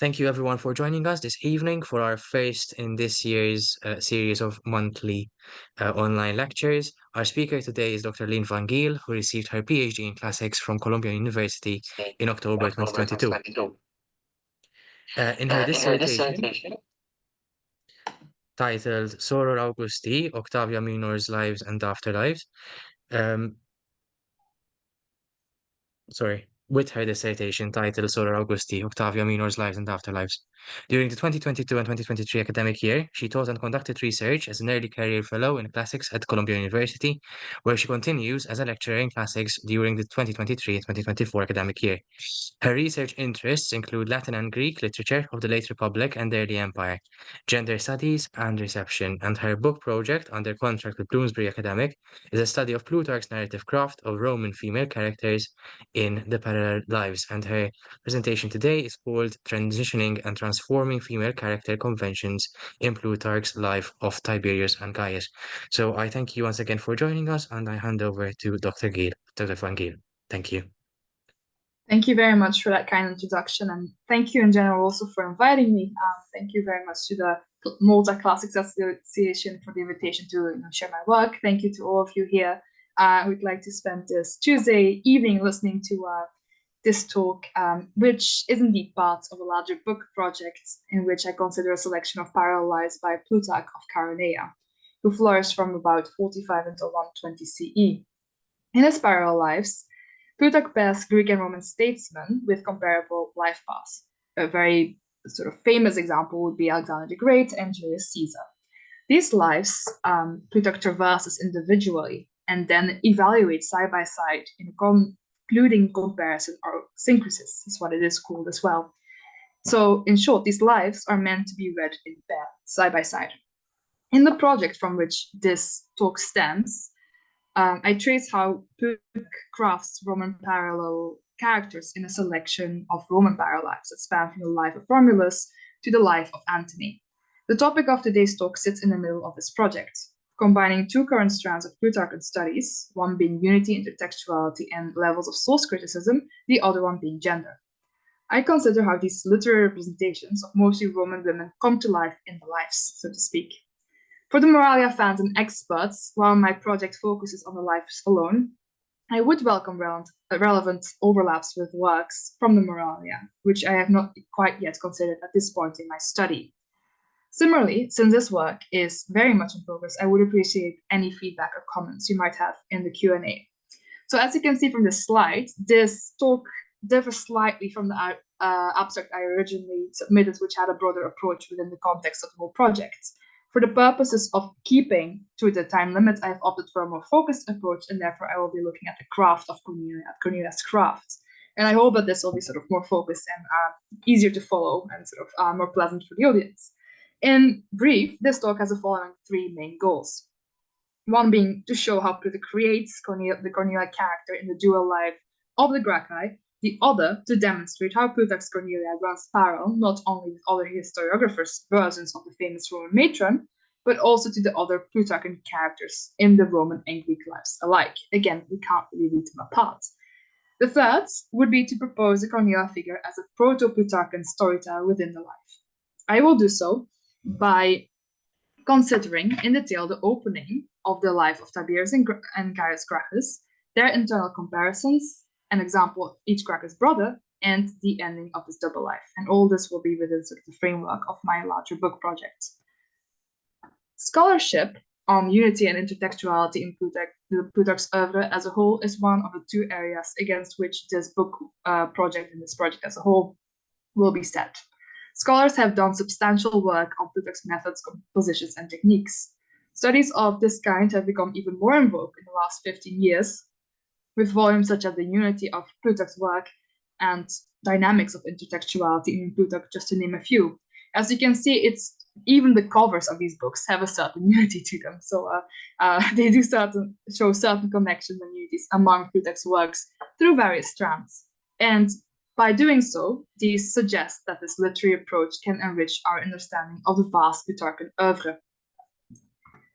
Thank you everyone for joining us this evening for our first in this year's series of monthly online lectures. Our speaker today is Dr. Lynn Van Giel, who received her PhD in Classics from Columbia University in October 2022. In her dissertation, titled Soror Augusti, Octavia Minor's Lives and Afterlives, um, with her dissertation titled Soror Augusti, Octavia Minor's Lives and Afterlives. During the 2022 and 2023 academic year, she taught and conducted research as an early career fellow in classics at Columbia University, where she continues as a lecturer in classics during the 2023 and 2024 academic year. Her research interests include Latin and Greek literature of the late Republic and early Empire, gender studies, and reception, and her book project under contract with Bloomsbury Academic is a study of Plutarch's narrative craft of Roman female characters in the parallel lives, and her presentation today is called Transitioning and Transforming Female Character Conventions in Plutarch's Life of Tiberius and Gaius. So I thank you once again for joining us, and I hand over to Dr. Van Giel. Thank you. Thank you very much for that kind introduction, and thank you in general also for inviting me. Thank you very much to the Malta Classics Association for the invitation to share my work. Thank you to all of you here. I would like to spend this Tuesday evening listening to this talk, which is indeed part of a larger book project in which I consider a selection of parallel lives by Plutarch of Cornelia, who flourished from about 45 until 120 CE. In his parallel lives, Plutarch pairs Greek and Roman statesmen with comparable life paths. A very sort of famous example would be Alexander the Great and Julius Caesar. These lives Plutarch traverses individually and then evaluates side by side in concluding comparison, or synthesis is what it is called as well. So in short, these lives are meant to be read in pair, side by side. In the project from which this talk stems, I trace how Plutarch crafts Roman parallel characters in a selection of Roman parallel lives that span from the life of Romulus to the life of Antony. The topic of today's talk sits in the middle of this project, combining two current strands of Plutarchian studies, one being unity, intertextuality, and levels of source criticism, the other one being gender. I consider how these literary representations of mostly Roman women come to life in the lives, so to speak. For the Moralia fans and experts, while my project focuses on the lives alone, I would welcome relevant overlaps with works from the Moralia, which I have not quite yet considered at this point in my study. Similarly, since this work is very much in progress, I would appreciate any feedback or comments you might have in the Q&A. So as you can see from this slide, this talk differs slightly from the abstract I originally submitted, which had a broader approach within the context of the whole project. For the purposes of keeping to the time limit, I have opted for a more focused approach, and therefore I will be looking at the craft of Cornelia, at Cornelia's craft. And I hope that this will be sort of more focused and easier to follow and sort of more pleasant for the audience. In brief, this talk has the following three main goals. One being to show how Plutarch creates the Cornelia character in the dual life of the Gracchi, the other to demonstrate how Plutarch's Cornelia runs parallel not only with other historiographers' versions of the famous Roman matron, but also to the other Plutarchian characters in the Roman and Greek lives alike. Again, we can't really read them apart. The third would be to propose the Cornelia figure as a proto-Plutarchian storyteller within the life. I will do so by considering in detail the opening of the life of Tiberius and Gaius Gracchus, their internal comparisons, an example of each Gracchus brother, and the ending of this double life. And all this will be within sort of the framework of my larger book project. Scholarship on unity and intertextuality in Plutarch's oeuvre as a whole is one of the two areas against which this book project and this project as a whole will be set. Scholars have done substantial work on Plutarch's methods, compositions, and techniques. Studies of this kind have become even more in vogue in the last 15 years, with volumes such as The Unity of Plutarch's Work and Dynamics of Intertextuality in Plutarch, just to name a few. As you can see, even the covers of these books have a certain unity to them. So they do show certain connections and unities among Plutarch's works through various strands. And by doing so, these suggest that this literary approach can enrich our understanding of the vast Plutarchian oeuvre.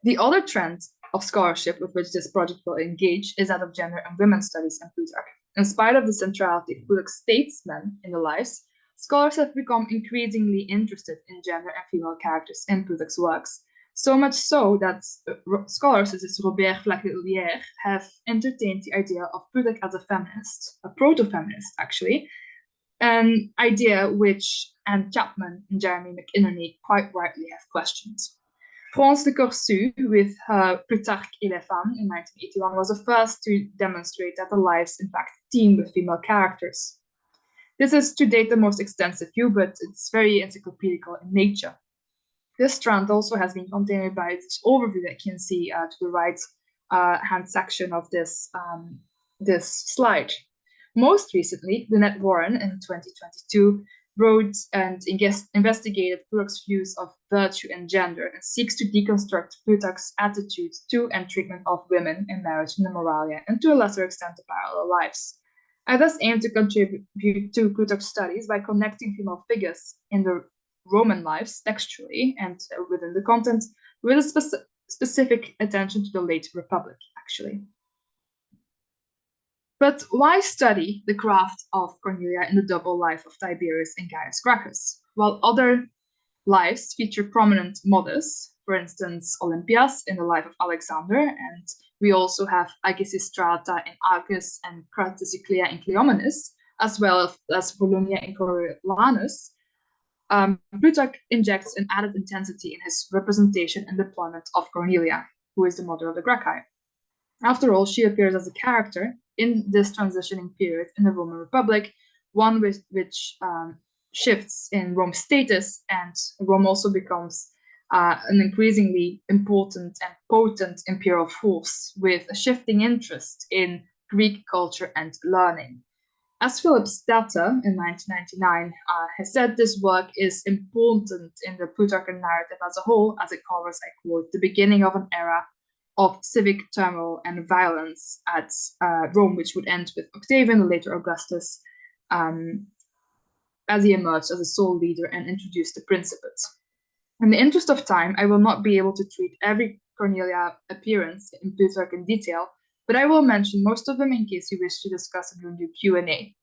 The other trend of scholarship with which this project will engage is that of gender and women's studies in Plutarch. In spite of the centrality of Plutarch's statesmen in the lives, Scholars have become increasingly interested in gender and female characters in Plutarch's works, so much so that scholars such as Robert Flacquelière have entertained the idea of Plutarch as a feminist, a proto-feminist actually, an idea which Anne Chapman and Jeremy McInerney quite rightly have questioned. France de Courcy, with her Plutarch et les femmes in 1981, was the first to demonstrate that the lives in fact teem with female characters. This is to date the most extensive view, but it's very encyclopedical in nature. This strand also has been continued by this overview that you can see to the right hand section of this slide. Most recently, Lynette Warren in 2022 wrote and investigated Plutarch's views of virtue and gender and seeks to deconstruct Plutarch's attitude to and treatment of women in marriage and the Moralia, and to a lesser extent the parallel lives. I thus aim to contribute to Plutarch's studies by connecting female figures in the Roman lives textually and within the content with a specific attention to the late Republic, actually. But why study the craft of Cornelia in the double life of Tiberius and Gaius Gracchus? While other lives feature prominent models, for instance, Olympias in the life of Alexander, and we also have Agis Strata in Agis and Cratysiclea in Cleomenes, as well as Volumnia in Coriolanus, Plutarch injects an added intensity in his representation and deployment of Cornelia, who is the mother of the Gracchi. After all, she appears as a character in this transitioning period in the Roman Republic, one which shifts in Rome's status, and Rome also becomes an increasingly important and potent imperial force with a shifting interest in Greek culture and learning. As Philip Statter in 1999 has said, this work is important in the Plutarchian narrative as a whole, as it covers, I quote, the beginning of an era of civic turmoil and violence at Rome, which would end with Octavian, the later Augustus, as he emerged as a sole leader and introduced the Principate. In the interest of time, I will not be able to treat every Cornelia appearance in Plutarch in detail, but I will mention most of them in case you wish to discuss them during the Q&A.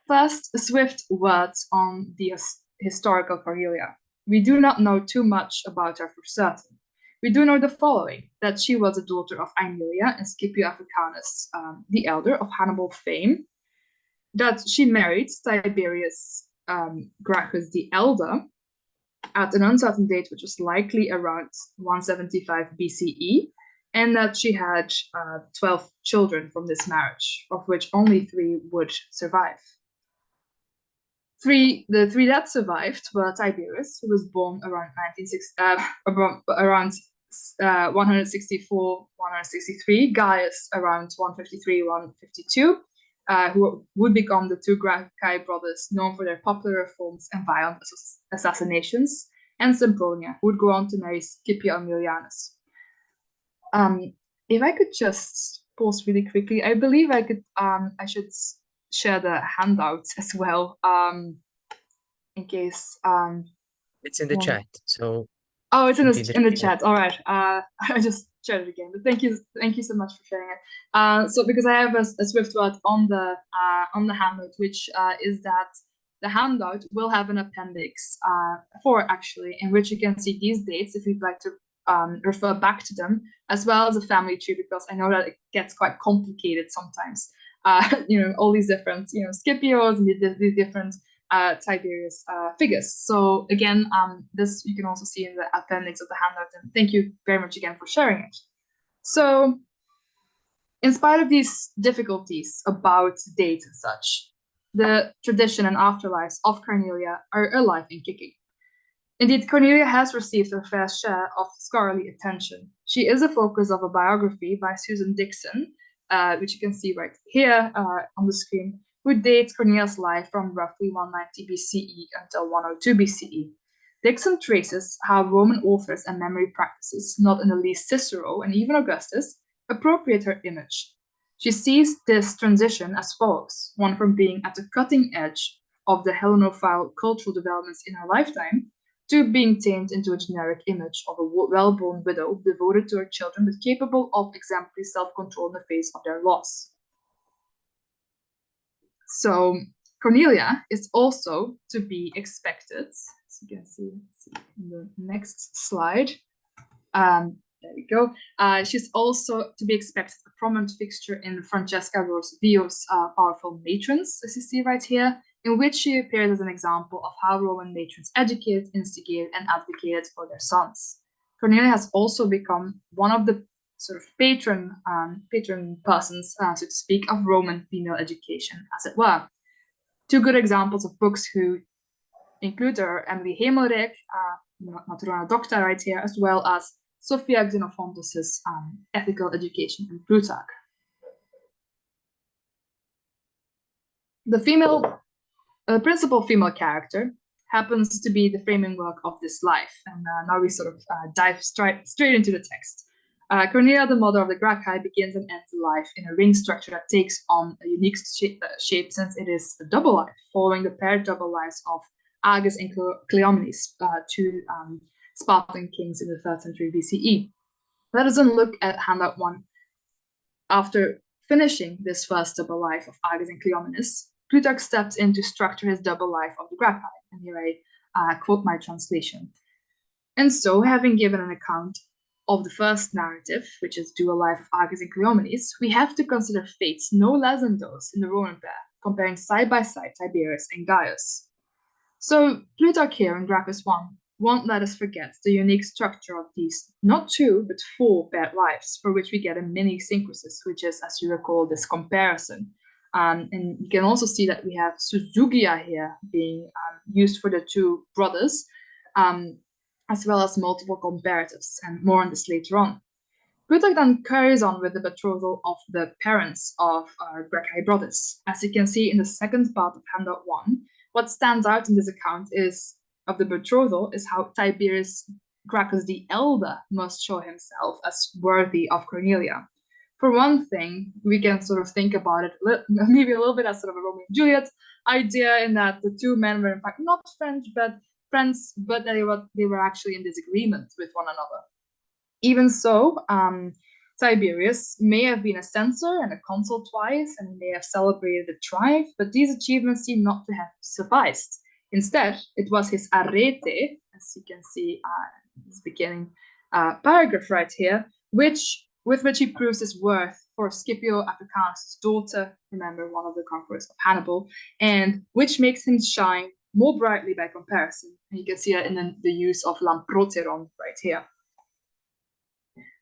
First, a swift word on the historical Cornelia. We do not know too much about her for certain. We do know the following, that she was a daughter of Aemilia and Scipio Africanus, the elder of Hannibal fame, that she married Tiberius Gracchus the elder at an uncertain date, which was likely around 175 BCE, and that she had 12 children from this marriage, of which only 3 would survive. The 3 that survived were Tiberius, who was born around 164, 163, Gaius around 153, 152, who would become the 2 Gracchi brothers known for their popular reforms and violent assassinations, and Sempronius, who would go on to marry Scipio Aemilianus. If I could just pause really quickly, I believe I should share the handout as well, in case It's in the chat, so oh, it's in the chat. All right, I just shared it again, but thank you so much for sharing it. So because I have a swift word on the handout, which is that the handout will have an appendix 4 actually, in which you can see these dates if you'd like to refer back to them, as well as a family tree, because I know that it gets quite complicated sometimes. All these different, Scipios and these different Tiberius figures. So again, this you can also see in the appendix of the handout, and thank you very much again for sharing it. So, in spite of these difficulties about dates and such, the tradition and afterlives of Cornelia are alive and kicking. Indeed, Cornelia has received her fair share of scholarly attention. She is a focus of a biography by Susan Dixon, which you can see right here on the screen, who dates Cornelia's life from roughly 190 BCE until 102 BCE. Dixon traces how Roman authors and memory practices, not in the least Cicero and even Augustus, appropriate her image. She sees this transition as follows: one from being at the cutting edge of the Hellenophile cultural developments in her lifetime, to being tamed into a generic image of a well-born widow devoted to her children but capable of exemplary self-control in the face of their loss. So Cornelia is also to be expected, as you can see in the next slide. There we go. She's also to be expected a prominent fixture in Francesca Rosvio's powerful matrons, as you see right here, in which she appears as an example of how Roman matrons educated, instigated, and advocated for their sons. Cornelia has also become one of the sort of patron persons, so to speak, of Roman female education, as it were. Two good examples of books who include are Emily Hemelrijk, Naturana Docta right here, as well as Sophia Xenophontus's Ethical Education in Plutarch. The principal female character happens to be the framing work of this life. And now we sort of dive straight into the text. Cornelia, the mother of the Gracchi, begins and ends life in a ring structure that takes on a unique shape since it is a double life, following the paired double lives of Agis and Cleomenes, two Spartan kings in the 3rd century BCE. Let us then look at handout 1. After finishing this first double life of Agis and Cleomenes, Plutarch steps in to structure his double life of the Gracchi, and here I quote my translation. And so, having given an account of the first narrative, which is dual life of Agis and Cleomenes, we have to consider fates no less than those in the Roman pair, comparing side by side Tiberius and Gaius. So Plutarch here in Gracchus 1 won't let us forget the unique structure of these not 2 but 4 paired lives, for which we get a mini synchrosis, which is, as you recall, this comparison. And you can also see that we have Suzugia here being used for the 2 brothers, as well as multiple comparatives, and more on this later on. Plutarch then carries on with the betrothal of the parents of Gracchi brothers. As you can see in the second part of handout 1, what stands out in this account of the betrothal is how Tiberius Gracchus the Elder must show himself as worthy of Cornelia. For one thing, we can sort of think about it maybe a little bit as sort of a Romeo and Juliet idea, in that the 2 men were in fact not friends, but they were actually in disagreement with one another. Even so, Tiberius may have been a censor and a consul twice, and may have celebrated the triumph, but these achievements seem not to have sufficed. Instead, it was his arete, as you can see in this beginning paragraph right here, with which he proves his worth for Scipio Africanus' daughter, remember, one of the conquerors of Hannibal, and which makes him shine more brightly by comparison. And you can see that in the use of lamproteron right here.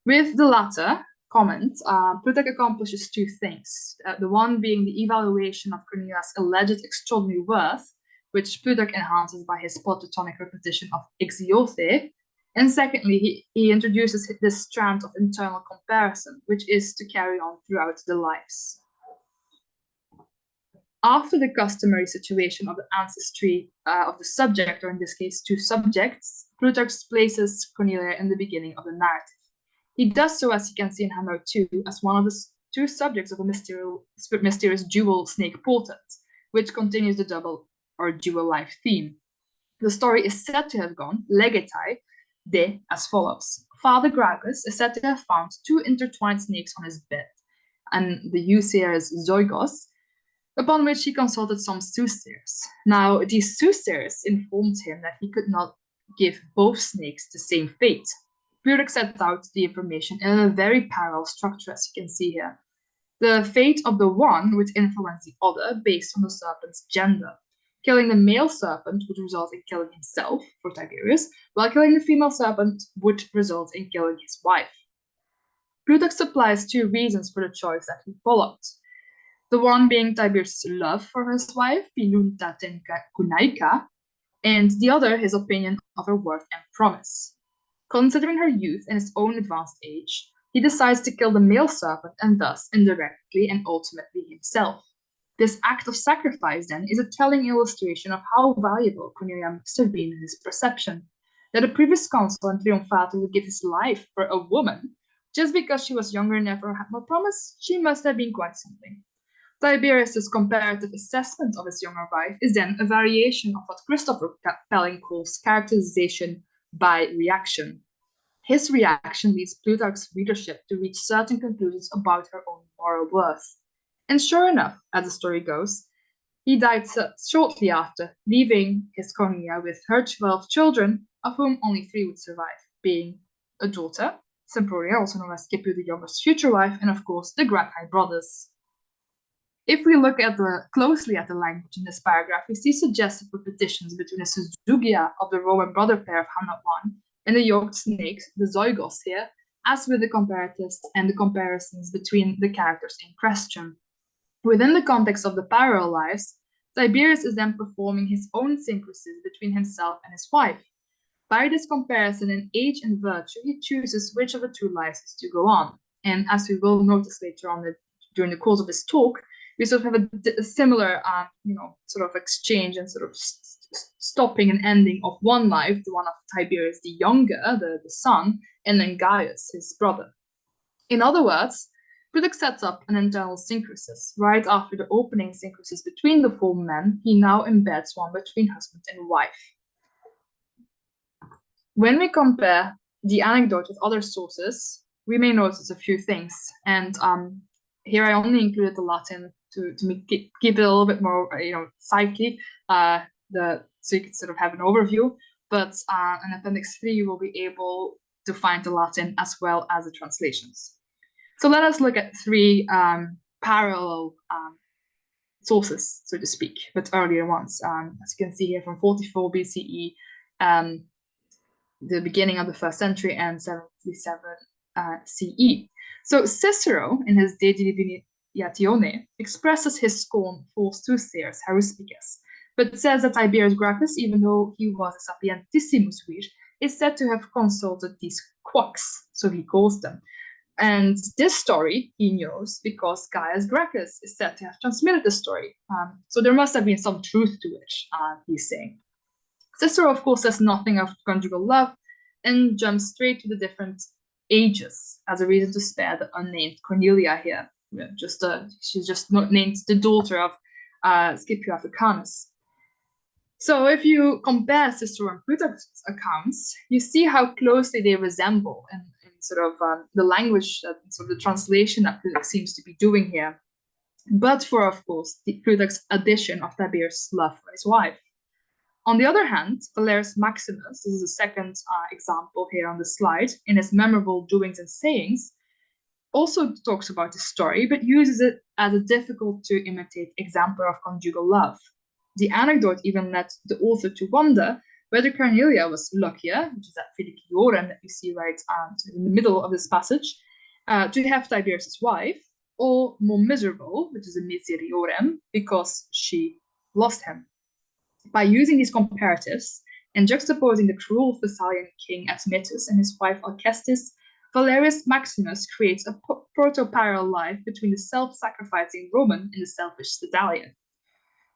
With the latter comment, Plutarch accomplishes 2 things. The one being the evaluation of Cornelia's alleged extraordinary worth, which Plutarch enhances by his Platonic repetition of ixiothe. And secondly, he introduces this strand of internal comparison, which is to carry on throughout the lives. After the customary situation of the ancestry of the subject, or in this case 2 subjects, Plutarch places Cornelia in the beginning of the narrative. He does so, as you can see in handout 2, as one of the 2 subjects of a mysterious dual snake portent, which continues the double or dual life theme. The story is said to have gone, legetai, as follows. Father Gracchus is said to have found 2 intertwined snakes on his bed, and the use here is zoigos, upon which he consulted some soothsayers. Now, these soothsayers informed him that he could not give both snakes the same fate. Plutarch sets out the information in a very parallel structure, as you can see here. The fate of the one would influence the other based on the serpent's gender. Killing the male serpent would result in killing himself, for Tiberius, while killing the female serpent would result in killing his wife. Plutarch supplies 2 reasons for the choice that he followed. The one being Tiberius' love for his wife, Pinuntaten Kunaika, and the other his opinion of her worth and promise. Considering her youth and his own advanced age, he decides to kill the male serpent and thus indirectly and ultimately himself. This act of sacrifice, then, is a telling illustration of how valuable Cornelia must have been in his perception. That a previous consul and triumphator would give his life for a woman, just because she was younger and never had more promise, she must have been quite something. Tiberius' comparative assessment of his younger wife is then a variation of what Christopher Pelling calls characterization by reaction. His reaction leads Plutarch's readership to reach certain conclusions about her own moral worth. And sure enough, as the story goes, He died shortly after, leaving his Cornelia with her 12 children, of whom only 3 would survive, being a daughter, Sempronius, also known as Scipio the Younger's future wife, and of course the Gracchi brothers. If we look closely at the language in this paragraph, we see suggestive repetitions between the syzygia of the Roman brother pair of Hamlet 1 and the yoked snakes, the Zoigos here, as with the comparatives and the comparisons between the characters in question. Within the context of the parallel lives, Tiberius is then performing his own syncresis between himself and his wife. By this comparison in age and virtue, he chooses which of the 2 lives is to go on. And as we will notice later on during the course of this talk, we sort of have a similar, sort of exchange and sort of stopping and ending of one life, the one of Tiberius the Younger, the son, and then Gaius, his brother. In other words, Plutarch sets up an internal syncresis. Right after the opening syncresis between the 4 men, he now embeds one between husband and wife. When we compare the anecdote with other sources, we may notice a few things. And here I only included the Latin to keep it a little bit more, psyche, so you can sort of have an overview. But in Appendix 3, you will be able to find the Latin as well as the translations. So let us look at 3 parallel sources, so to speak, but earlier ones. As you can see here, from 44 BCE, the beginning of the 1st century, and 77 CE. So Cicero, in his De Divinatione, expresses his scorn for soothsayers, haruspices, but says that Tiberius Gracchus, even though he was a sapientissimus vir, is said to have consulted these quacks, so he calls them. And this story he knows because Gaius Gracchus is said to have transmitted the story. So there must have been some truth to it, he's saying. Cicero, of course, says nothing of conjugal love and jumps straight to the different ages as a reason to spare the unnamed Cornelia here. She's just not named the daughter of Scipio Africanus. So if you compare Cicero and Plutarch's accounts, you see how closely they resemble in sort of the language, sort of the translation that Plutarch seems to be doing here. But for, of course, Plutarch's addition of Tiberius' love for his wife. On the other hand, Valerius Maximus, this is the second example here on the slide, in his memorable doings and sayings, also talks about the story, but uses it as a difficult to imitate example of conjugal love. The anecdote even led the author to wonder whether Cornelia was luckier, which is that filiciorum that you see right in the middle of this passage, to have Tiberius' wife, or more miserable, which is a miseriorum, because she lost him. By using these comparatives and juxtaposing the cruel Thessalian king Admetus and his wife Alcestis, Valerius Maximus creates a proto-parallel life between the self-sacrificing Roman and the selfish Thessalian.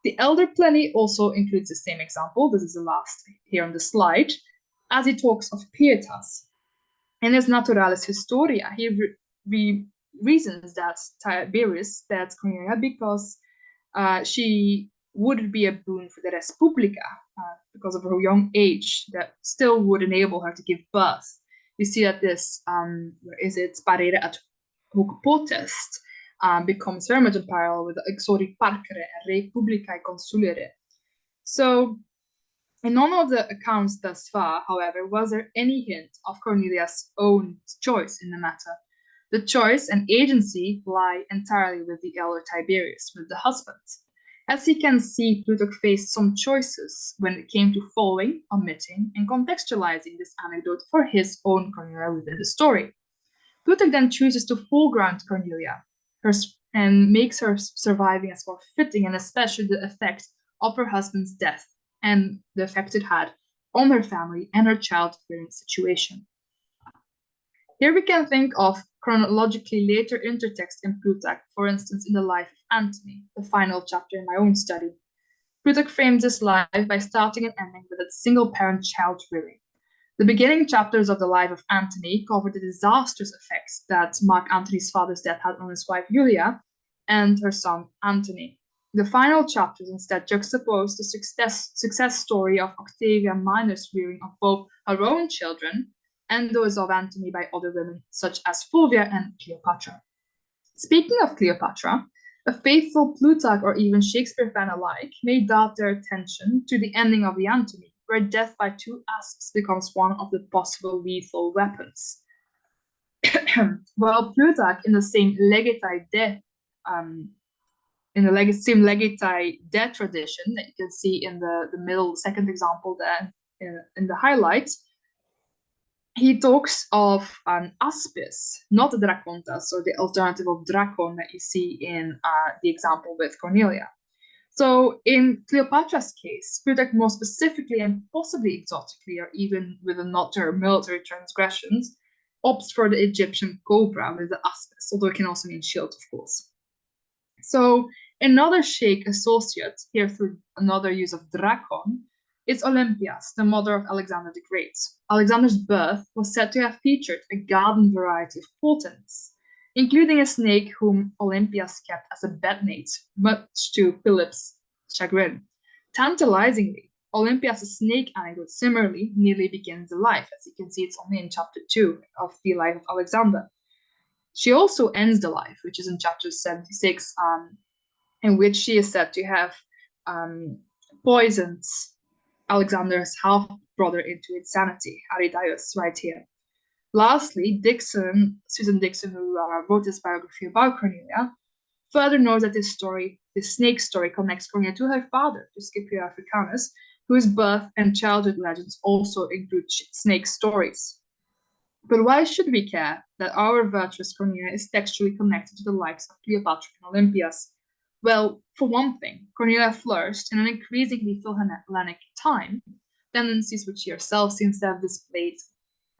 The elder Pliny also includes the same example, this is the last here on the slide, as he talks of pietas. In his Naturalis Historia, he reasons that Tiberius spared Cornelia because she would be a boon for the Respublica because of her young age that still would enable her to give birth. You see that this, parere ad hoc potest, becomes very much in parallel with the exori parcere re publicae consulere. So in none of the accounts thus far, however, was there any hint of Cornelia's own choice in the matter. The choice and agency lie entirely with the elder Tiberius, with the husband. As he can see, Plutarch faced some choices when it came to following, omitting, and contextualizing this anecdote for his own Cornelia within the story. Plutarch then chooses to foreground Cornelia and makes her surviving as more fitting, and especially the effect of her husband's death and the effect it had on her family and her childbearing situation. Here we can think of chronologically later intertext in Plutarch, for instance, in the life of Antony, the final chapter in my own study. Plutarch frames his life by starting and ending with a single-parent child rearing. The beginning chapters of the life of Antony cover the disastrous effects that Mark Antony's father's death had on his wife Julia and her son Antony. The final chapters instead juxtapose the success story of Octavia Minor's rearing of both her own children and those of Antony by other women, such as Fulvia and Cleopatra. Speaking of Cleopatra, A faithful Plutarch or even Shakespeare fan alike may dart their attention to the ending of the Antony, where death by two asps becomes one of the possible lethal weapons. While Plutarch, in the same Legitae de, same Legitae de tradition that you can see in the middle second example there in the highlights, he talks of an aspis, not the dracontas, or the alternative of dracon that you see in the example with Cornelia. So in Cleopatra's case, Plutarch more specifically and possibly exotically, or even with a nod to her military transgressions, opts for the Egyptian cobra with the aspis, although it can also mean shield, of course. So another Sheikh associate, here through another use of dracon, is Olympias, the mother of Alexander the Great. Alexander's birth was said to have featured a garden variety of portents, including a snake whom Olympias kept as a bedmate, much to Philip's chagrin. Tantalizingly, Olympias' snake anecdote similarly nearly begins the life. As you can see, it's only in chapter 2 of the life of Alexander. She also ends the life, which is in chapter 76, in which she is said to have poisoned Alexander's half-brother into insanity, Aridaeus, right here. Lastly, Susan Dixon, who wrote this biography about Cornelia, further knows that this snake story connects Cornelia to her father, to Scipio Africanus, whose birth and childhood legends also include snake stories. But why should we care that our virtuous Cornelia is textually connected to the likes of Cleopatra and Olympias? Well, for one thing, Cornelia flourished in an increasingly Philhellenic time, tendencies which she herself seems to have displayed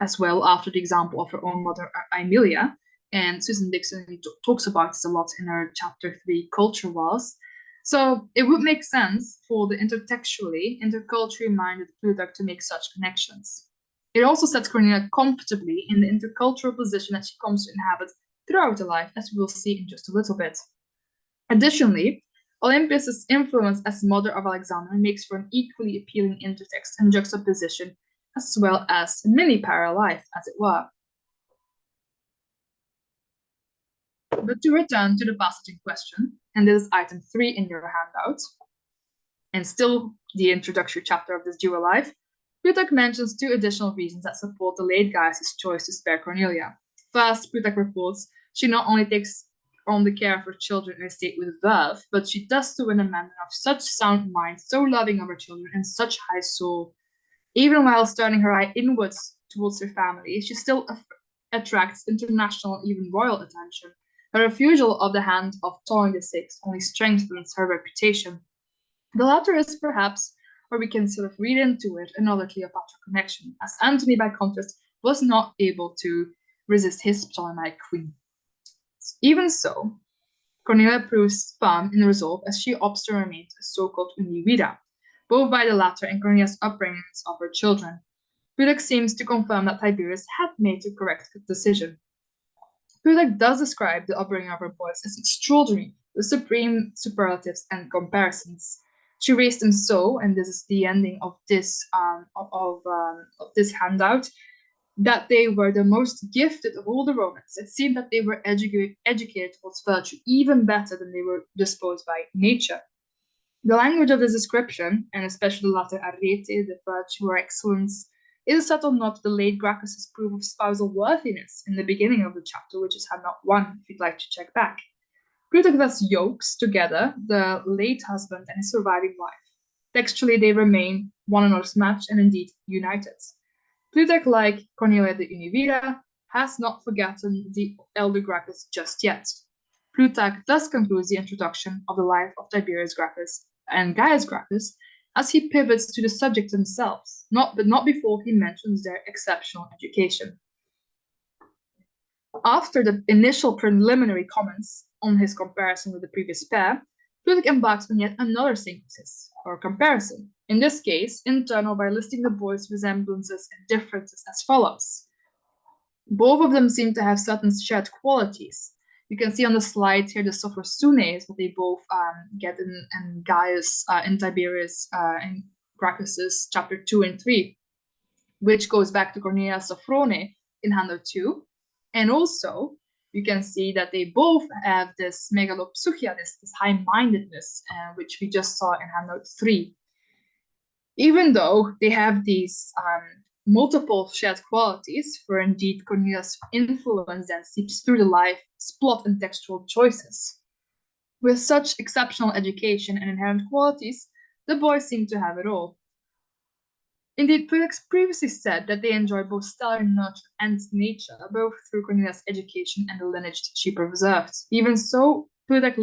as well after the example of her own mother, Aemilia, and Susan Dixon talks about this a lot in her chapter 3, Culture Wars. So it would make sense for the intertextually, interculturally minded Plutarch to make such connections. It also sets Cornelia comfortably in the intercultural position that she comes to inhabit throughout her life, as we will see in just a little bit. Additionally, Olympias' influence as mother of Alexander makes for an equally appealing intertext and juxtaposition, as well as a mini parallel life, as it were. But to return to the passage in question, and this is item 3 in your handout, and still the introductory chapter of this dual life, Plutarch mentions 2 additional reasons that support the late Gaius' choice to spare Cornelia. First, Plutarch reports she not only takes on the care of her children in a state with verve, but she does so in a manner of such sound mind, so loving of her children, and such high soul. Even while turning her eye inwards towards her family, she still attracts international, even royal attention. Her refusal of the hand of Ptolemy VI only strengthens her reputation. The latter is perhaps, or we can sort of read into it, another Cleopatra connection, as Antony, by contrast, was not able to resist his Ptolemaic queen. Even so, Cornelia proves firm in resolve as she opts to remain a so-called univira, both by the latter and Cornelia's upbringings of her children. Plutarch seems to confirm that Tiberius had made the correct decision. Plutarch does describe the upbringing of her boys as extraordinary, with supreme superlatives and comparisons. She raised them so, and this is the ending of this this handout, that they were the most gifted of all the Romans. It seemed that they were educated towards virtue even better than they were disposed by nature. The language of this description, and especially the latter arete, the virtue or excellence, is a subtle nod to the late Gracchus' proof of spousal worthiness in the beginning of the chapter, which is handout 1, if you'd like to check back. Plutarch thus yokes together the late husband and his surviving wife. Textually, they remain one another's match and indeed united. Plutarch, like Cornelia the Univira, has not forgotten the elder Gracchus just yet. Plutarch thus concludes the introduction of the life of Tiberius Gracchus and Gaius Gracchus as he pivots to the subject themselves, but not before he mentions their exceptional education. After the initial preliminary comments on his comparison with the previous pair, Plutarch embarks on yet another synthesis, or comparison, in this case internal, by listing the boys' resemblances and differences as follows. Both of them seem to have certain shared qualities. You can see on the slide here the sophrosunes that they both get in Gaius, in Tiberius, and Gracchus' chapter 2 and 3, which goes back to Cornelia Sophrone in handout 2, and also you can see that they both have this megalopsychia, this high-mindedness, which we just saw in handout 3. Even though they have these multiple shared qualities, for indeed Cornelius' influence then seeps through the life, plot, and textual choices. With such exceptional education and inherent qualities, the boys seem to have it all. Indeed, Plutarch previously said that they enjoy both stellar nurture and nature, both through Cornelius' education and the lineage that she preserved. Even so, Plutarch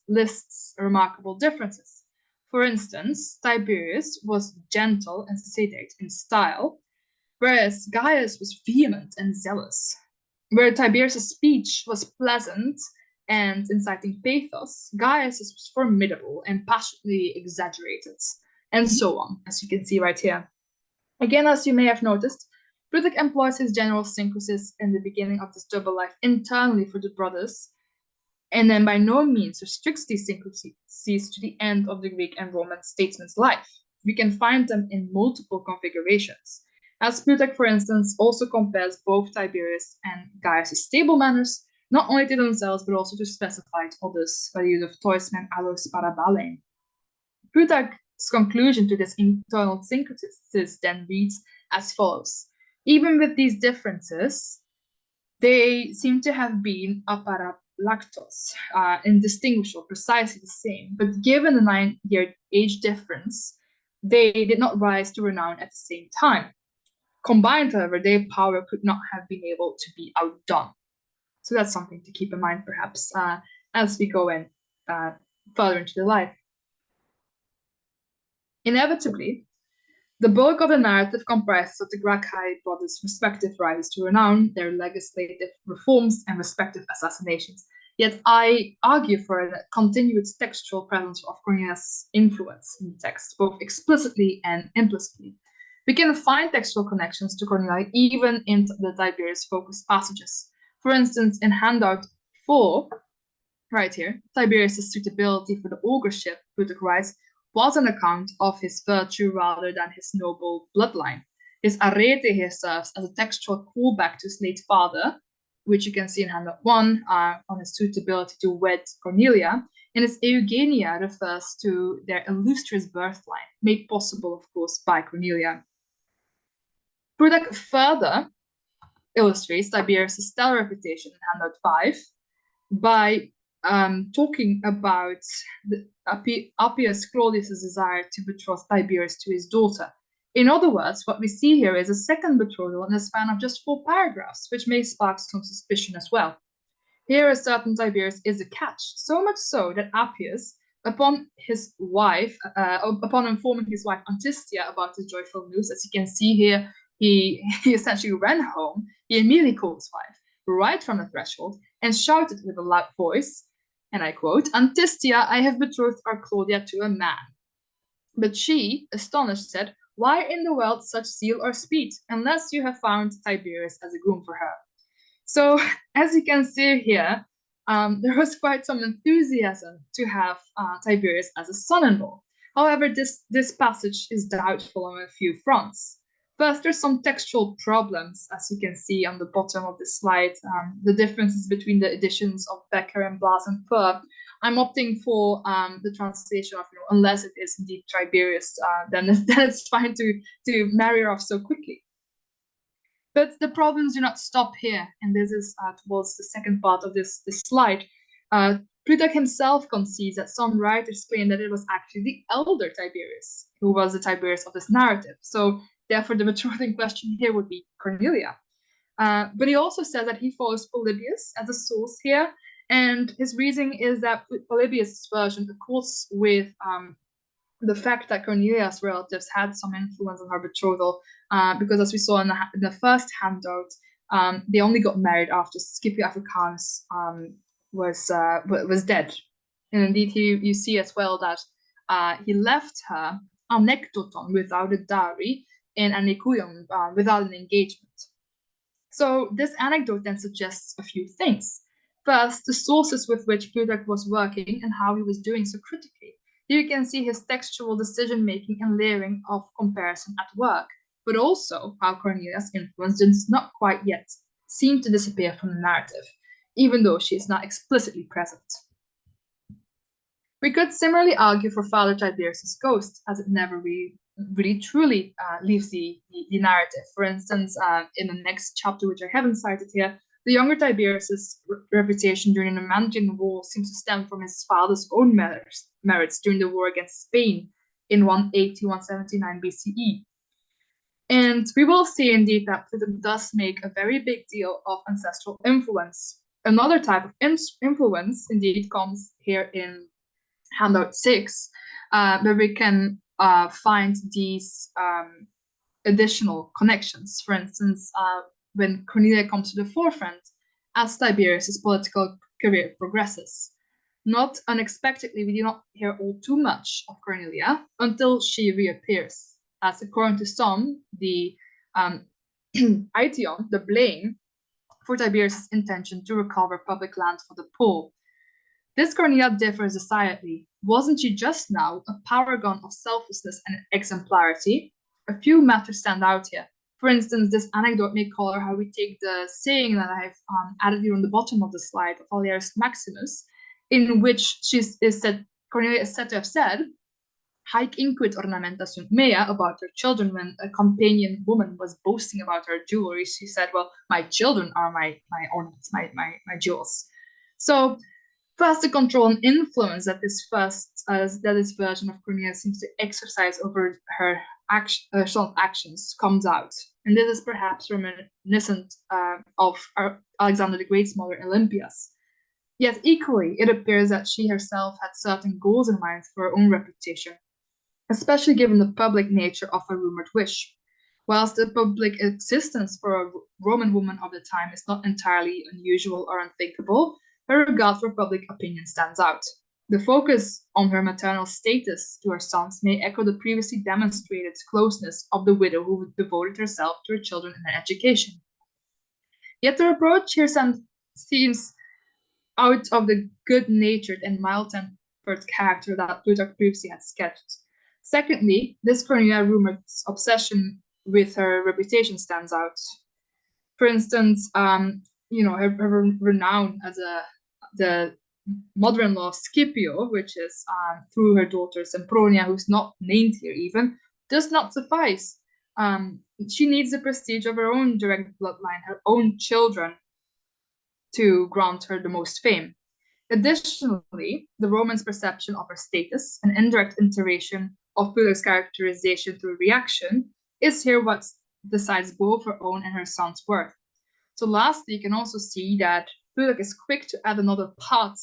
lists remarkable differences. For instance, Tiberius was gentle and sedate in style, whereas Gaius was vehement and zealous. Where Tiberius' speech was pleasant and inciting pathos, Gaius was formidable and passionately exaggerated, and so on, as you can see right here. Again, as you may have noticed, Plutarch employs his general syncresis in the beginning of this double life internally for the brothers, and then by no means restricts these syncrasies to the end of the Greek and Roman statesman's life. We can find them in multiple configurations, as Plutarch, for instance, also compares both Tiberius and Gaius' stable manners, not only to themselves, but also to specified others by the use of toismen allos parabale. Plutarch's conclusion to this internal syncresis then reads as follows. Even with these differences, they seem to have been aparalactos, indistinguishable, precisely the same. But given the 9-year age difference, they did not rise to renown at the same time. Combined, however, their power could not have been able to be outdone. So that's something to keep in mind, perhaps, as we go in further into the life. Inevitably, the bulk of the narrative comprises of the Gracchi brothers' respective rises to renown, their legislative reforms, and respective assassinations. Yet I argue for a continued textual presence of Cornelius' influence in the text, both explicitly and implicitly. We can find textual connections to Cornelia even in the Tiberius-focused passages. For instance, in handout 4, right here, Tiberius' suitability for the augurship, Plutarch writes, was an account of his virtue rather than his noble bloodline. His arete here serves as a textual callback to his late father, which you can see in handout 1 on his suitability to wed Cornelia, and his Eugenia refers to their illustrious birthline, made possible, of course, by Cornelia. Plutarch further illustrates Tiberius' stellar reputation in handout 5 by talking about Appius Claudius' desire to betroth Tiberius to his daughter. In other words, what we see here is a second betrothal in the span of just 4 paragraphs, which may spark some suspicion as well. Here, a certain Tiberius is a catch, so much so that Appius, upon informing his wife Antistia about the joyful news, as you can see here, he essentially ran home. He immediately called his wife right from the threshold and shouted with a loud voice, and I quote, "Antistia, I have betrothed our Claudia to a man." But she, astonished, said, "Why in the world such zeal or speed, unless you have found Tiberius as a groom for her?" So, as you can see here, there was quite some enthusiasm to have Tiberius as a son-in-law. However, this passage is doubtful on a few fronts. First, there's some textual problems, as you can see on the bottom of the slide, the differences between the editions of Becker and Blas and Purr. I'm opting for the translation of, unless it is indeed Tiberius, then it's fine to marry her off so quickly. But the problems do not stop here, and this is towards the second part of this slide. Plutarch himself concedes that some writers claim that it was actually the elder Tiberius who was the Tiberius of this narrative. So therefore, the betrothing question here would be Cornelia. But he also says that he follows Polybius as a source here, and his reasoning is that Polybius' version accords with the fact that Cornelia's relatives had some influence on her betrothal, because as we saw in the first handout, they only got married after Scipio Africanus was dead. And indeed, you see as well that he left her anekdoton without a dowry in Anikuium without an engagement. So this anecdote then suggests a few things. First, the sources with which Plutarch was working and how he was doing so critically. Here you can see his textual decision-making and layering of comparison at work, but also how Cornelius' influence does not quite yet seem to disappear from the narrative. even though she is not explicitly present. We could similarly argue for Father Tiberius' ghost, as it never really truly leaves the narrative. For instance, in the next chapter, which I haven't cited here, the younger Tiberius' reputation during the Mantian War seems to stem from his father's own merits during the war against Spain in 180-179 BCE. And we will see indeed that Plutarch does make a very big deal of ancestral influence. Another type of influence indeed comes here in handout 6, where we can find these additional connections. For instance, when Cornelia comes to the forefront as Tiberius' political career progresses. Not unexpectedly, we do not hear all too much of Cornelia until she reappears, as according to some, the Aition, the blame for Tiberius' intention to recover public land for the poor. This Cornelia differs decidedly. Wasn't she just now a paragon of selflessness and exemplarity? A few matters stand out here. For instance, this anecdote may color how we take the saying that I've added here on the bottom of the slide of Valerius Maximus, in which Cornelia is said to have said, "Haec inquit ornamenta sunt mea," about her children. When a companion woman was boasting about her jewelry, she said, well, my children are my ornaments, my jewels. So first, the control and influence that this version of Cornelia seems to exercise over her actions comes out. And this is perhaps reminiscent of Alexander the Great's mother, Olympias. Yet equally, it appears that she herself had certain goals in mind for her own reputation, especially given the public nature of a rumored wish. Whilst the public existence for a Roman woman of the time is not entirely unusual or unthinkable, her regard for public opinion stands out. The focus on her maternal status to her sons may echo the previously demonstrated closeness of the widow who devoted herself to her children and their education. Yet the approach here seems out of the good-natured and mild-tempered character that Plutarch previously had sketched. Secondly, this Cornelia rumored obsession with her reputation stands out. For instance, her renown as the mother-in-law Scipio, which is through her daughter Sempronia, who's not named here even, does not suffice. She needs the prestige of her own direct bloodline, her own children, to grant her the most fame. Additionally, the Romans' perception of her status, an indirect iteration of Plutarch's characterization through reaction, is here what decides both her own and her son's worth. So lastly, you can also see that Plutarch is quick to add another part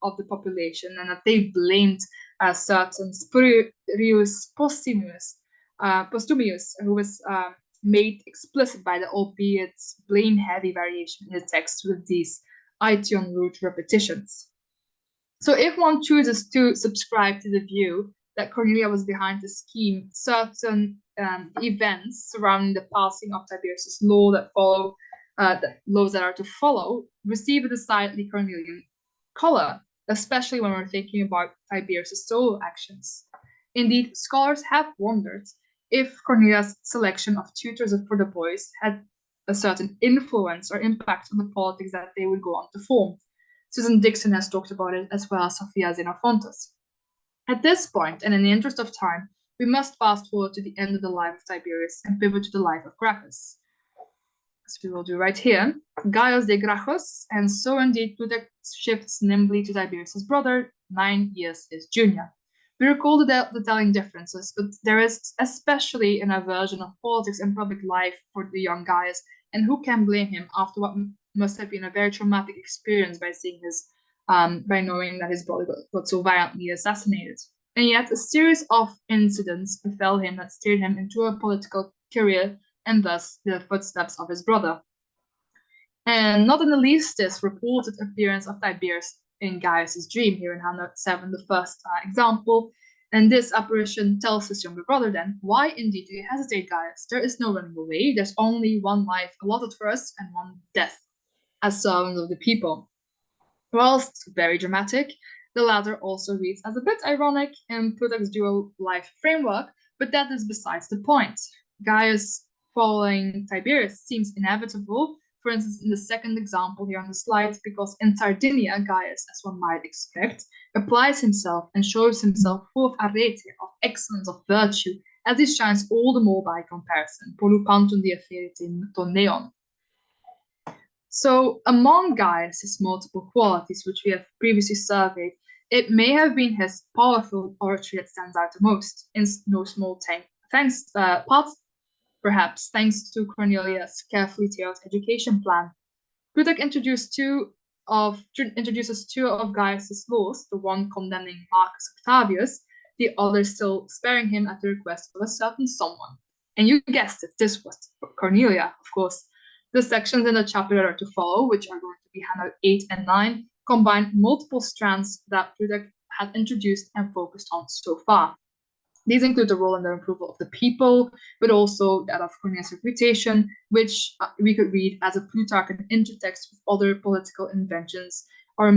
of the population, and that they blamed certain Spurius Postumius, who was made explicit by the albeit blame-heavy variation in the text with these Aition root repetitions. So if one chooses to subscribe to the view that Cornelia was behind the scheme, certain events surrounding the passing of Tiberius' law that follow, the laws that are to follow, receive a decidedly Cornelian color, especially when we're thinking about Tiberius' solo actions. Indeed, scholars have wondered if Cornelia's selection of tutors for the boys had a certain influence or impact on the politics that they would go on to form. Susan Dixon has talked about it, as well as Sophia Xenophontus. At this point, and in the interest of time, we must fast forward to the end of the life of Tiberius and pivot to the life of Gracchus, as we will do right here. Gaius de Gracchus, and so indeed Plutarch shifts nimbly to Tiberius' brother, 9 years his junior. We recall the telling differences, but there is especially an aversion of politics and public life for the young Gaius, and who can blame him after what must have been a very traumatic experience by seeing by knowing that his brother got so violently assassinated. And yet a series of incidents befell him that steered him into a political career, and thus the footsteps of his brother. And not in the least this reported appearance of Tiberius in Gaius' dream, here in handout 7, the first example. And this apparition tells his younger brother then, why indeed do you hesitate, Gaius? There is no running away. There's only one life allotted for us and one death as servants of the people. Whilst very dramatic, the latter also reads as a bit ironic in Plutarch's dual life framework, but that is besides the point. Gaius following Tiberius seems inevitable for instance, in the second example here on the slide, because in Sardinia, Gaius, as one might expect, applies himself and shows himself full of arete, of excellence, of virtue, as he shines all the more by comparison. Polupantum diaferite ton neon. So among Gaius's multiple qualities, which we have previously surveyed, it may have been his powerful oratory that stands out the most, in no small part, perhaps thanks to Cornelia's carefully tailored education plan. Plutarch introduces two of Gaius's laws, the one condemning Marcus Octavius, the other still sparing him at the request of a certain someone. And you guessed it, this was Cornelia, of course. The sections in the chapter that are to follow, which are going to be handout 8 and 9, combine multiple strands that Plutarch had introduced and focused on so far. These include the role and the approval of the people, but also that of Cornelius' reputation, which we could read as a Plutarchian intertext with other political inventions or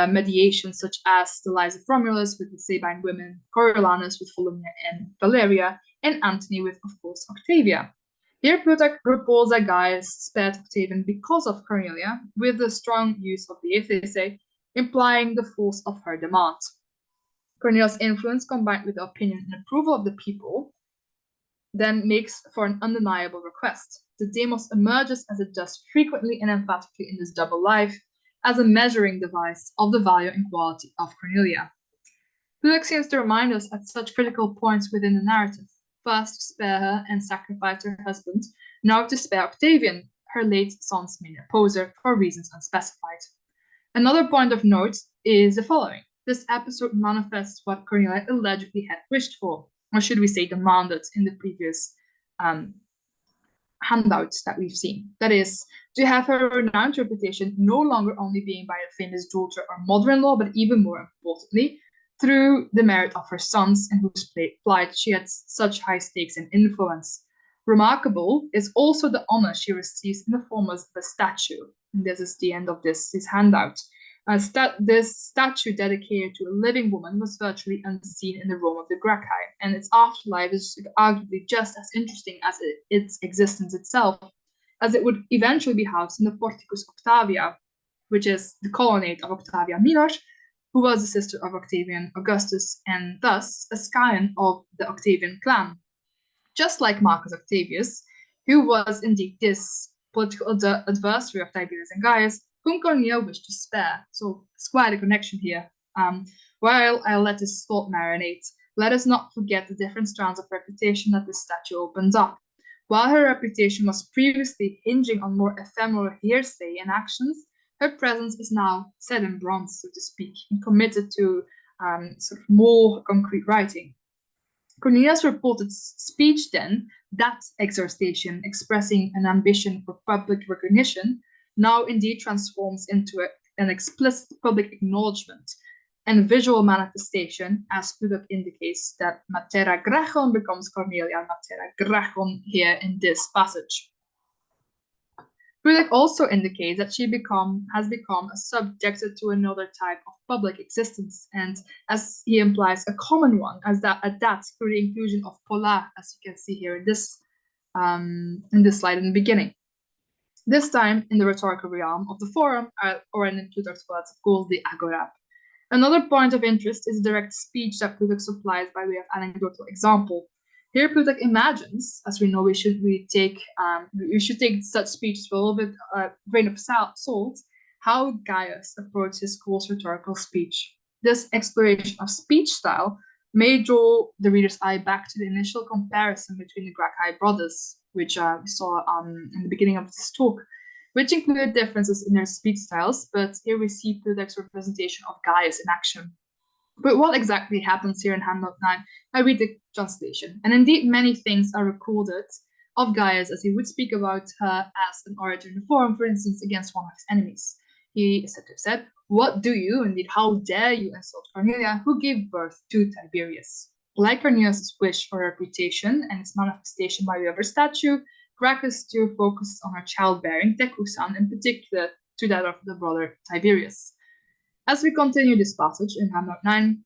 mediations, such as the lives of Romulus with the Sabine women, Coriolanus with Volumnia and Valeria, and Antony with, of course, Octavia. Here, Plutarch reports that Gaius spared Octavian because of Cornelia, with the strong use of the asthe, implying the force of her demand. Cornelia's influence, combined with the opinion and approval of the people, then makes for an undeniable request. The demos emerges, as it does frequently and emphatically in this double life, as a measuring device of the value and quality of Cornelia. Plutarch seems to remind us at such critical points within the narrative, first to spare her and sacrifice her husband, now to spare Octavian, her late son's main opposer, for reasons unspecified. Another point of note is the following. This episode manifests what Cornelia allegedly had wished for, or should we say demanded, in the previous handouts that we've seen. That is, to have her renowned reputation no longer only being by her famous daughter or mother-in-law, but even more importantly, through the merit of her sons, in whose plight she had such high stakes and influence. Remarkable is also the honor she receives in the form of a statue. And this is the end of this handout. This statue dedicated to a living woman was virtually unseen in the Rome of the Gracchi, and its afterlife is arguably just as interesting as its existence itself, as it would eventually be housed in the Porticus Octavia, which is the colonnade of Octavia Minor, who was the sister of Octavian Augustus, and thus a scion of the Octavian clan. Just like Marcus Octavius, who was indeed this political adversary of Tiberius and Gaius, whom Cornelia wished to spare. So it's quite a connection here. While I'll let this thought marinate, let us not forget the different strands of reputation that this statue opens up. While her reputation was previously hinging on more ephemeral hearsay and actions, her presence is now set in bronze, so to speak, and committed to sort of more concrete writing. Cornelia's reported speech then, that exhortation expressing an ambition for public recognition, now indeed transforms into an explicit public acknowledgement and visual manifestation, as Plutarch indicates that Matera Gracchon becomes Cornelia Matera Gracchon here in this passage. Plutarch also indicates that she has become a subjected to another type of public existence, and as he implies, a common one, as that through the inclusion of pola, as you can see here in this slide in the beginning. This time in the rhetorical realm of the forum, or in Plutarch's words, of course, the agora. Another point of interest is the direct speech that Plutarch supplies by way of anecdotal example. Here, Plutarch imagines, as we know, we should take such speeches with a little bit grain of salt, how Gaius approached his course rhetorical speech. This exploration of speech style may draw the reader's eye back to the initial comparison between the Gracchi brothers, which we saw in the beginning of this talk, which included differences in their speech styles, but here we see Plutarch's representation of Gaius in action. But what exactly happens here in handout 9? I read the translation, and indeed many things are recorded of Gaius as he would speak about her as an orator in the forum, for instance, against one of his enemies. He is said to have said, "What do you, indeed, how dare you insult Cornelia, who gave birth to Tiberius?" Like Cornelius' wish for reputation and its manifestation by way of her statue, Gracchus too focuses on her childbearing, Tekusan, in particular to that of the brother Tiberius. As we continue this passage in handout 9,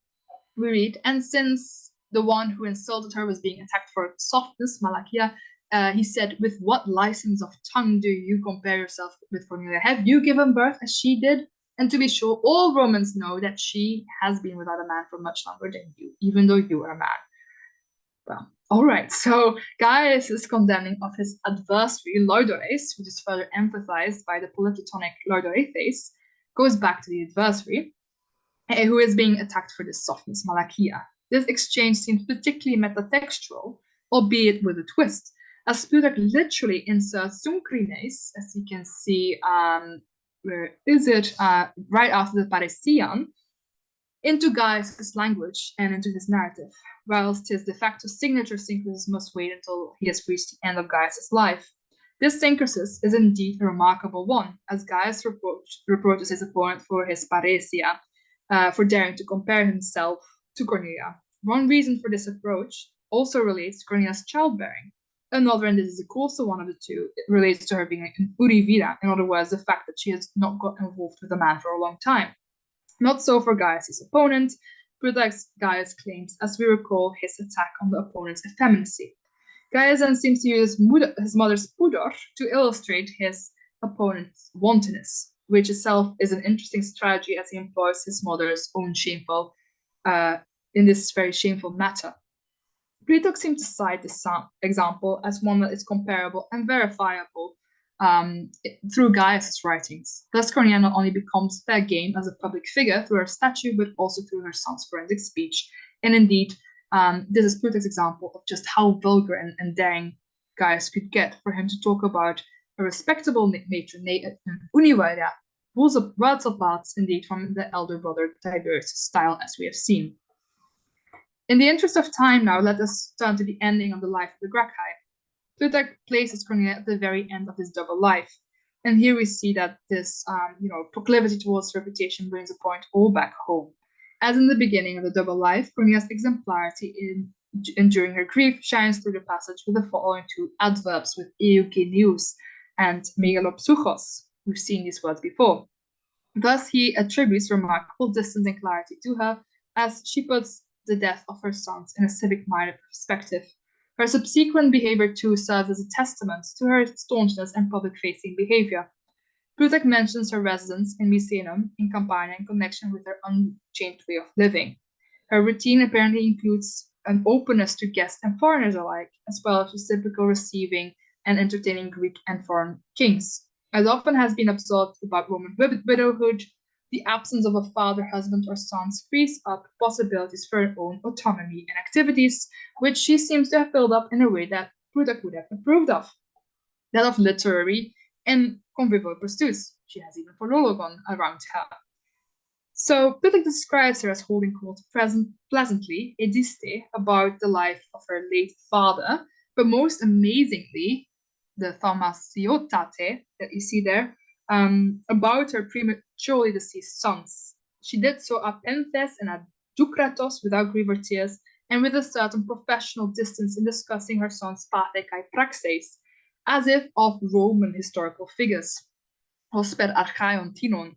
we read, "And since the one who insulted her was being attacked for softness, Malakia, He said, "With what license of tongue do you compare yourself with Cornelia? Have you given birth as she did? And to be sure, all Romans know that she has been without a man for much longer than you, even though you are a man." Well, all right, so Gaius' condemning of his adversary, Loidores, which is further emphasized by the polyplatonic Loidorethes, goes back to the adversary, who is being attacked for this softness, Malakia. This exchange seems particularly metatextual, albeit with a twist, as Plutarch literally inserts Sempronius, as you can see, where is it, right after the Parisian, into Gaius' language and into his narrative, whilst his de facto signature synchrosis must wait until he has reached the end of Gaius' life. This synchrosis is indeed a remarkable one, as Gaius reproaches his opponent for his paresia, for daring to compare himself to Cornelia. One reason for this approach also relates to Cornelia's childbearing. Another, and this is also one of the two, it relates to her being an urivira, in other words, the fact that she has not got involved with a man for a long time. Not so for Gaius' opponent. Plutarch's Gaius claims, as we recall, his attack on the opponent's effeminacy. Gaius then seems to use his mother's pudor to illustrate his opponent's wantonness, which itself is an interesting strategy as he employs his mother's own shameful, in this very shameful matter. Plutarch seems to cite this example as one that is comparable and verifiable through Gaius' writings. Thus, Cornelia not only becomes fair game as a public figure through her statue, but also through her son's forensic speech. And indeed, this is Plutarch's example of just how vulgar and daring Gaius could get for him to talk about a respectable matron, Univaria, worlds apart indeed from the elder brother Tiberius' style, as we have seen. In the interest of time now, let us turn to the ending of the life of the Gracchi. Plutarch places Cornelia at the very end of his double life. And here we see that this proclivity towards reputation brings a point all back home. As in the beginning of the double life, Cornelia's exemplarity in enduring her grief shines through the passage with the following two adverbs with eugenius and megalopsuchos. We've seen these words before. Thus, he attributes remarkable distance and clarity to her as she puts the death of her sons in a civic-minded perspective. Her subsequent behavior too serves as a testament to her staunchness and public-facing behavior. Plutarch mentions her residence in Misenum in Campania in connection with her unchanged way of living. Her routine apparently includes an openness to guests and foreigners alike, as well as reciprocal receiving and entertaining Greek and foreign kings. As often has been observed about Roman widowhood, the absence of a father, husband, or sons frees up possibilities for her own autonomy and activities, which she seems to have filled up in a way that Plutarch would have approved of, that of literary and convivial pursuits. She has even prologon around her. So Plutarch describes her as holding court pleasantly, ediste, about the life of her late father, but most amazingly, the thaumasiotate that you see there, about her prematurely deceased sons. She did so a Penthes and a Ducratos without grief or tears, and with a certain professional distance in discussing her sons' pathe kai praxes, as if of Roman historical figures, hosper archaion tinon.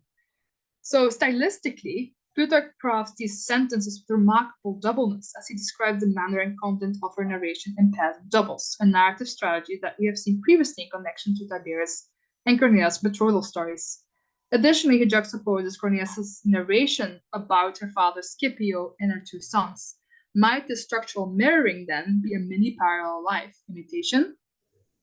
So stylistically, Plutarch crafts these sentences with remarkable doubleness as he describes the manner and content of her narration in pairs and doubles, a narrative strategy that we have seen previously in connection to Tiberius and Cornelia's betrothal stories. Additionally, he juxtaposes Cornelia's narration about her father Scipio and her two sons. Might the structural mirroring then be a mini parallel life imitation?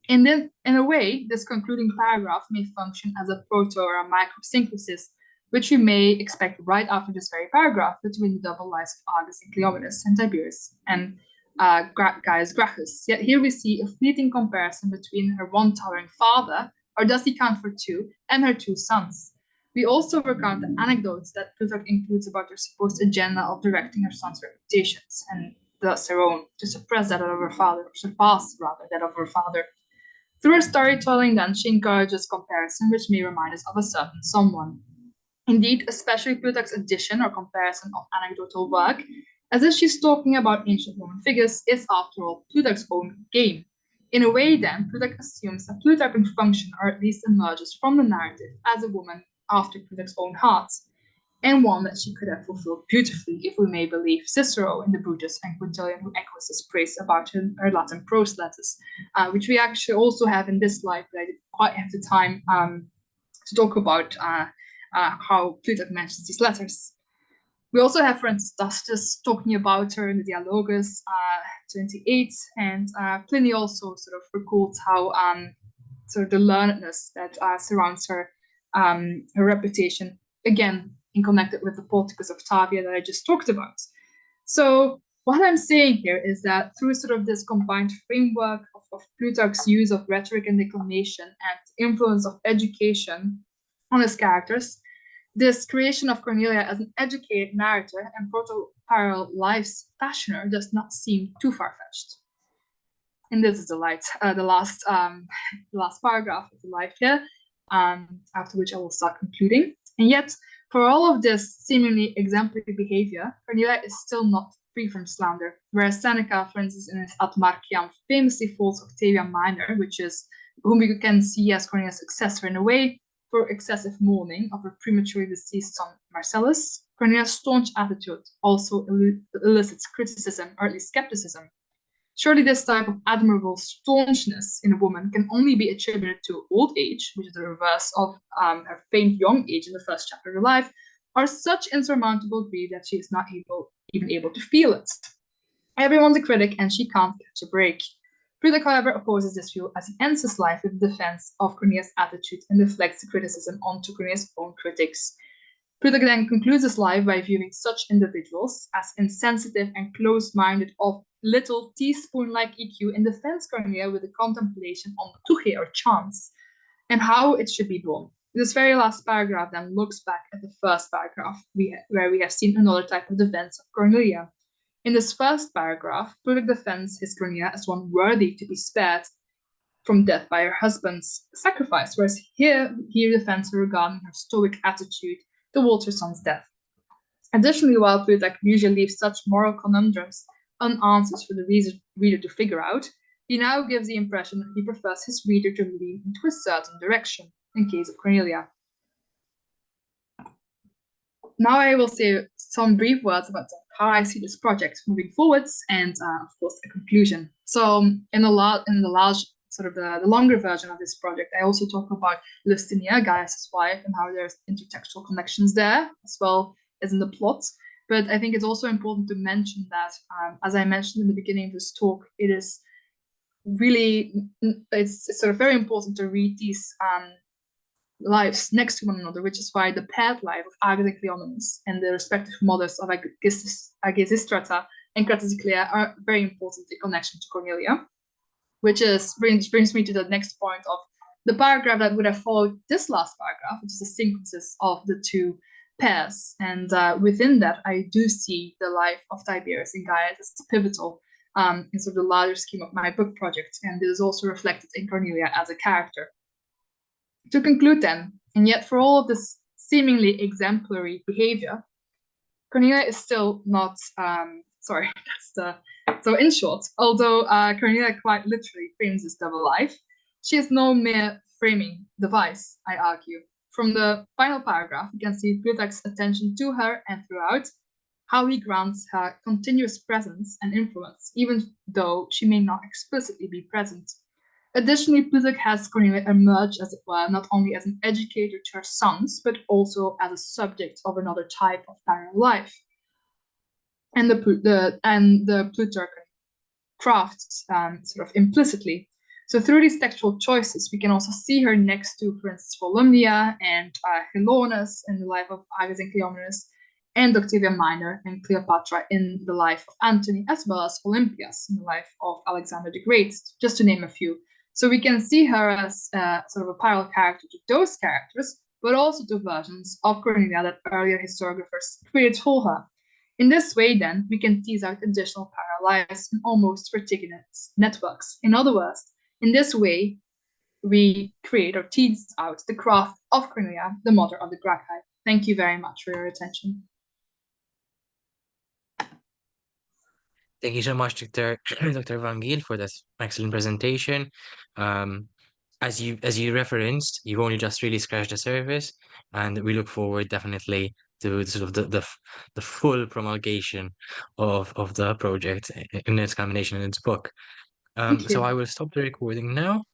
And then, in a way, this concluding paragraph may function as a proto or a microsynthesis, which we may expect right after this very paragraph between the double lives of Agis and Cleomenes and Tiberius and Gaius Gracchus. Yet here we see a fleeting comparison between her one towering father, or does he count for two, and her two sons. We also recount the anecdotes that Plutarch includes about her supposed agenda of directing her sons' reputations, and thus her own, to suppress that of her father, or surpass, rather, that of her father. Through her storytelling, then, she encourages comparison, which may remind us of a certain someone. Indeed, especially Plutarch's addition or comparison of anecdotal work, as if she's talking about ancient Roman figures, is, after all, Plutarch's own game. In a way, then, Plutarch assumes that Plutarch can function, or at least emerges from the narrative, as a woman after Plutarch's own heart. and one that she could have fulfilled beautifully, if we may believe Cicero in the Brutus and Quintilian, who echoes his praise about her Latin prose letters, which we actually also have in this slide, but I didn't quite have the time to talk about how Plutarch mentions these letters. We also have, for instance, Tacitus talking about her in the Dialogus 28, and Pliny also sort of recalls how sort of the learnedness that surrounds her reputation, again, in connected with the Politicus of Tavia that I just talked about. So what I'm saying here is that through sort of this combined framework of Plutarch's use of rhetoric and declamation and influence of education on his characters, this creation of Cornelia as an educated narrator and proto-parallel life's fashioner does not seem too far-fetched. And this is the last paragraph of the life here, after which I will start concluding. And yet, for all of this seemingly exemplary behavior, Cornelia is still not free from slander, whereas Seneca, for instance, in his Ad Marciam, famously faults Octavia Minor, whom we can see as Cornelia's successor in a way, for excessive mourning of her prematurely deceased son Marcellus. Cornelia's staunch attitude also elicits criticism, or at least skepticism. Surely this type of admirable staunchness in a woman can only be attributed to old age, which is the reverse of her famed young age in the first chapter of her life, or such insurmountable grief that she is not even able to feel it. Everyone's a critic and she can't catch a break. Plutarch, however, opposes this view as he ends his life with the defense of Cornelia's attitude and deflects the criticism onto Cornelia's own critics. Plutarch then concludes his life by viewing such individuals as insensitive and close-minded of little teaspoon-like EQ and defends Cornelia with a contemplation on tuche or chance and how it should be done. This very last paragraph then looks back at the first paragraph where we have seen another type of defense of Cornelia. In this first paragraph, Plutarch defends his Cornelia as one worthy to be spared from death by her husband's sacrifice, whereas here he defends her regarding her stoic attitude towards her son's death. Additionally, while Plutarch usually leaves such moral conundrums unanswered for the reader to figure out, he now gives the impression that he prefers his reader to lean into a certain direction, in case of Cornelia. Now I will say some brief words about how I see this project moving forwards and, of course, a conclusion. So in the large, sort of the longer version of this project, I also talk about Justinia, Gaius' wife, and how there's intertextual connections there, as well as in the plot. But I think it's also important to mention that, as I mentioned in the beginning of this talk, it is really, it's sort of very important to read these lives next to one another, which is why the paired life of Agis and Cleomenes and the respective mothers of Agesistrata and Graticlea are very important in connection to Cornelia, which brings me to the next point of the paragraph that would have followed this last paragraph, which is the synthesis of the two pairs. And within that, I do see the life of Tiberius and Gaius as pivotal in sort of the larger scheme of my book project, and this is also reflected in Cornelia as a character. To conclude then, and yet for all of this seemingly exemplary behavior, Cornelia is still not, so in short, although Cornelia quite literally frames this double life, she is no mere framing device, I argue. From the final paragraph, you can see Plutarch's attention to her and throughout, how he grants her continuous presence and influence, even though she may not explicitly be present. Additionally, Plutarch has Cornelia emerge, as it were, not only as an educator to her sons, but also as a subject of another type of parallel life. And the Plutarch crafts sort of implicitly. So through these textual choices, we can also see her next to, for instance, Volumnia and Chilonis in the life of Agis and Cleomenes, and Octavia Minor and Cleopatra in the life of Antony, as well as Olympias in the life of Alexander the Great, just to name a few. So we can see her as sort of a parallel character to those characters, but also to versions of Cornelia that earlier historiographers created for her. In this way, then, we can tease out additional parallel lives and almost vertiginous networks. In other words, in this way, we create or tease out the craft of Cornelia, the mother of the Gracchi. Thank you very much for your attention. Thank you so much, Dr. Van Giel, for this excellent presentation. As you referenced, you've only just really scratched the surface, and we look forward definitely to sort of the full promulgation of the project in its culmination in its book. Thank So you. I will stop the recording now.